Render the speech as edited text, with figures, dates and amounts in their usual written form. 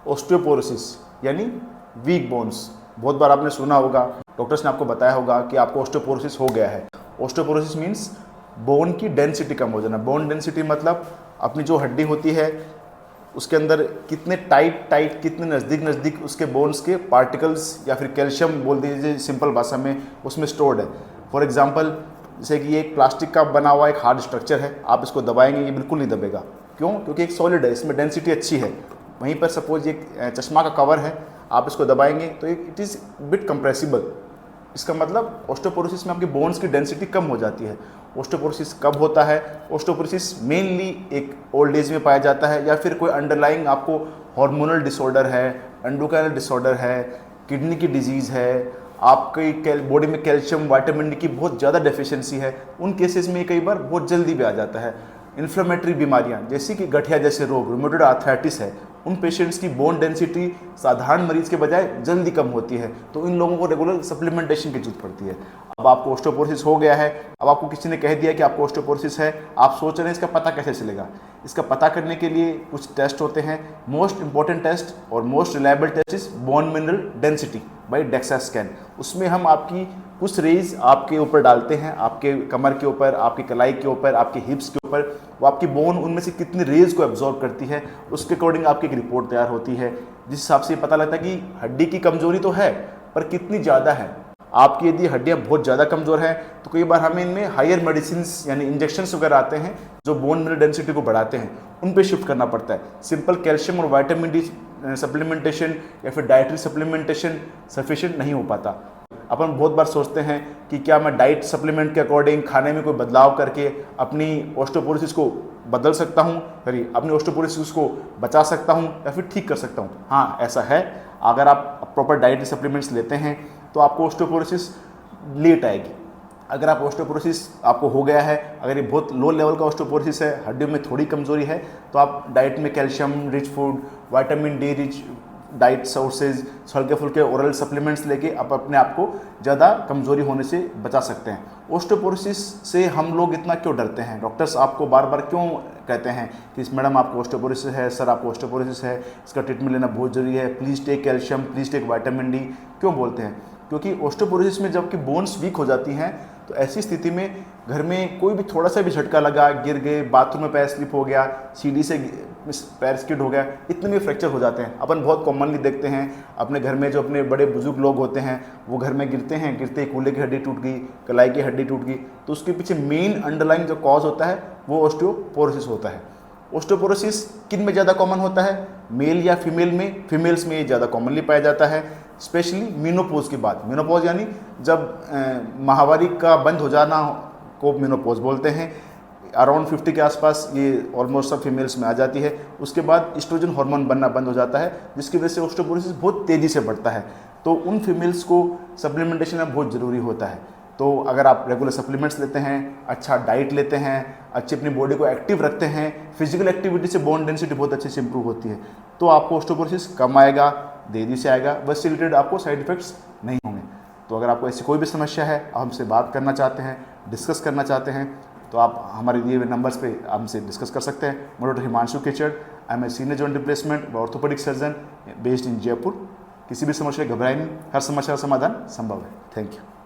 Osteoporosis यानी week bones. बहुत बार आपने सुना होगा, डॉक्टर्स ने आपको बताया होगा कि आपको ऑस्टियोपोरोसिस हो गया है। ऑस्टियोपोरोसिस मीन्स बोन की डेंसिटी कम हो जाना। बोन डेंसिटी मतलब अपनी जो हड्डी होती है उसके अंदर कितने टाइट कितने नज़दीक उसके बोन्स के पार्टिकल्स या फिर कैल्शियम बोल दीजिए सिंपल भाषा में, उसमें स्टोर्ड है। फॉर एग्जांपल जैसे कि ये एक प्लास्टिक का बना हुआ एक हार्ड स्ट्रक्चर है, आप इसको दबाएंगे ये बिल्कुल नहीं दबेगा। क्यों? क्योंकि एक सॉलिड है, इसमें डेंसिटी अच्छी है। वहीं पर सपोज ये चश्मा का कवर है, आप इसको दबाएंगे तो इट इज़ बिट कंप्रेसिबल। इसका मतलब ऑस्टियोपोरोसिस में आपकी बोन्स की डेंसिटी कम हो जाती है। ऑस्टियोपोरोसिस कब होता है? ऑस्टियोपोरोसिस मेनली एक ओल्ड एज में पाया जाता है, या फिर कोई अंडरलाइंग आपको हार्मोनल डिसऑर्डर है, एंडोक्राइनल डिसऑर्डर है, किडनी की डिजीज़ है, आपकी बॉडी में कैल्शियम विटामिन डी की बहुत ज़्यादा डेफिशिएंसी है, उन केसेस में कई बार बहुत जल्दी भी आ जाता है। इन्फ्लेमेटरी बीमारियां जैसे कि गठिया जैसे रोग, रूमेटॉइड आर्थराइटिस है, उन पेशेंट्स की बोन डेंसिटी साधारण मरीज के बजाय जल्दी कम होती है, तो इन लोगों को रेगुलर सप्लीमेंटेशन की जरूरत पड़ती है। अब आपको ऑस्टियोपोरोसिस हो गया है, अब आपको किसी ने कह दिया कि आपको ऑस्टियोपोरोसिस है, आप सोच रहे हैं इसका पता कैसे चलेगा। इसका पता करने के लिए कुछ टेस्ट होते हैं। मोस्ट इंपॉर्टेंट टेस्ट और most reliable test is bone mineral density by DEXA scan. उसमें हम आपकी कुछ रेज आपके ऊपर डालते हैं, आपके कमर के ऊपर, आपकी कलाई के ऊपर, आपके हिप्स के ऊपर, वो आपकी बोन उनमें से कितनी रेज को एब्जॉर्ब करती है, उसके अकॉर्डिंग आपकी एक रिपोर्ट तैयार होती है, जिस हिसाब से पता लगता है कि हड्डी की कमजोरी तो है पर कितनी ज़्यादा है। आपकी यदि हड्डियाँ बहुत ज़्यादा कमज़ोर हैं तो कई बार हमें इनमें हायर मेडिसिन यानी इंजेक्शंस वगैरह आते हैं जो बोन मिनरल डेंसिटी को बढ़ाते हैं, उन पे शिफ्ट करना पड़ता है। सिंपल कैल्शियम और विटामिन डी सप्लीमेंटेशन या फिर डाइटरी सप्लीमेंटेशन सफिशिएंट नहीं हो पाता। अपन बहुत बार सोचते हैं कि क्या मैं डाइट सप्लीमेंट के अकॉर्डिंग खाने में कोई बदलाव करके अपनी ऑस्टियोपोरोसिस को बदल सकता हूँ, सॉरी अपनी ऑस्टियोपोरोसिस को बचा सकता हूँ या फिर ठीक कर सकता हूँ। हाँ, ऐसा है। अगर आप प्रॉपर डाइटरी सप्लीमेंट्स लेते हैं तो आपको ऑस्टियोपोरोसिस लेट आएगी। अगर आप ऑस्टियोपोरोसिस आपको हो गया है, अगर ये बहुत लो लेवल का ऑस्टियोपोरोसिस है, हड्डियों में थोड़ी कमजोरी है, तो आप डाइट में calcium rich food, vitamin D rich diet sources, हल्के फुल्के ओरल सप्लीमेंट्स लेके आप अपने आप को ज़्यादा कमजोरी होने से बचा सकते हैं। ऑस्टियोपोरोसिस से हम लोग इतना क्यों डरते हैं? डॉक्टर्स आपको बार बार क्यों कहते हैं कि मैडम आपको ऑस्टियोपोरोसिस है, सर आपको ऑस्टियोपोरोसिस है, इसका ट्रीटमेंट लेना बहुत जरूरी है, please take calcium, please take vitamin D, क्यों बोलते हैं? क्योंकि ऑस्टियोपोरोसिस में जबकि बोन्स वीक हो जाती हैं तो ऐसी स्थिति में घर में कोई भी थोड़ा सा भी झटका लगा, गिर गए, बाथरूम में पैर स्लिप हो गया, सीढ़ी से पैर स्किड हो गया, इतने में फ्रैक्चर हो जाते हैं। अपन बहुत कॉमनली देखते हैं अपने घर में, जो अपने बड़े बुजुर्ग लोग होते हैं वो घर में गिरते हैं, गिरते ही कूल्हे की हड्डी टूट गई, कलाई की हड्डी टूट गई, तो उसके पीछे मेन अंडरलाइंग जो कॉज होता है वो ऑस्टियोपोरोसिस होता है। ऑस्टियोपोरोसिस किन में ज़्यादा कॉमन होता है? मेल या फीमेल में? फीमेल्स में ये ज़्यादा कॉमनली पाया जाता है, स्पेशली मेनोपॉज के बाद। मेनोपॉज यानी जब माहवारी का बंद हो जाना को मेनोपॉज बोलते हैं। अराउंड 50 के आसपास ये ऑलमोस्ट सब फीमेल्स में आ जाती है। उसके बाद एस्ट्रोजन हार्मोन बनना बंद हो जाता है, जिसकी वजह से ऑस्टियोपोरोसिस बहुत तेज़ी से बढ़ता है। तो उन फीमेल्स को सप्लीमेंटेशन बहुत ज़रूरी होता है। तो अगर आप रेगुलर सप्लीमेंट्स लेते हैं, अच्छा डाइट लेते हैं, अच्छी अपनी बॉडी को एक्टिव रखते हैं, फिजिकल एक्टिविटी से बोन डेंसिटी बहुत अच्छे से इंप्रूव होती है, तो आपको ऑस्टियोपोरोसिस कम आएगा, देरी से आएगा, बस से रिलेटेड आपको साइड इफेक्ट्स नहीं होंगे। तो अगर आपको ऐसी कोई भी समस्या है, आप हमसे बात करना चाहते हैं, डिस्कस करना चाहते हैं, तो आप हमारे दिए हुए नंबर्स पे हमसे डिस्कस कर सकते हैं। मैं doctor Himanshu Kechad, I am a senior joint replacement व orthopaedic surgeon based in Jaipur. किसी भी समस्या घबराएं नहीं, हर समस्या का समाधान संभव है। Thank you.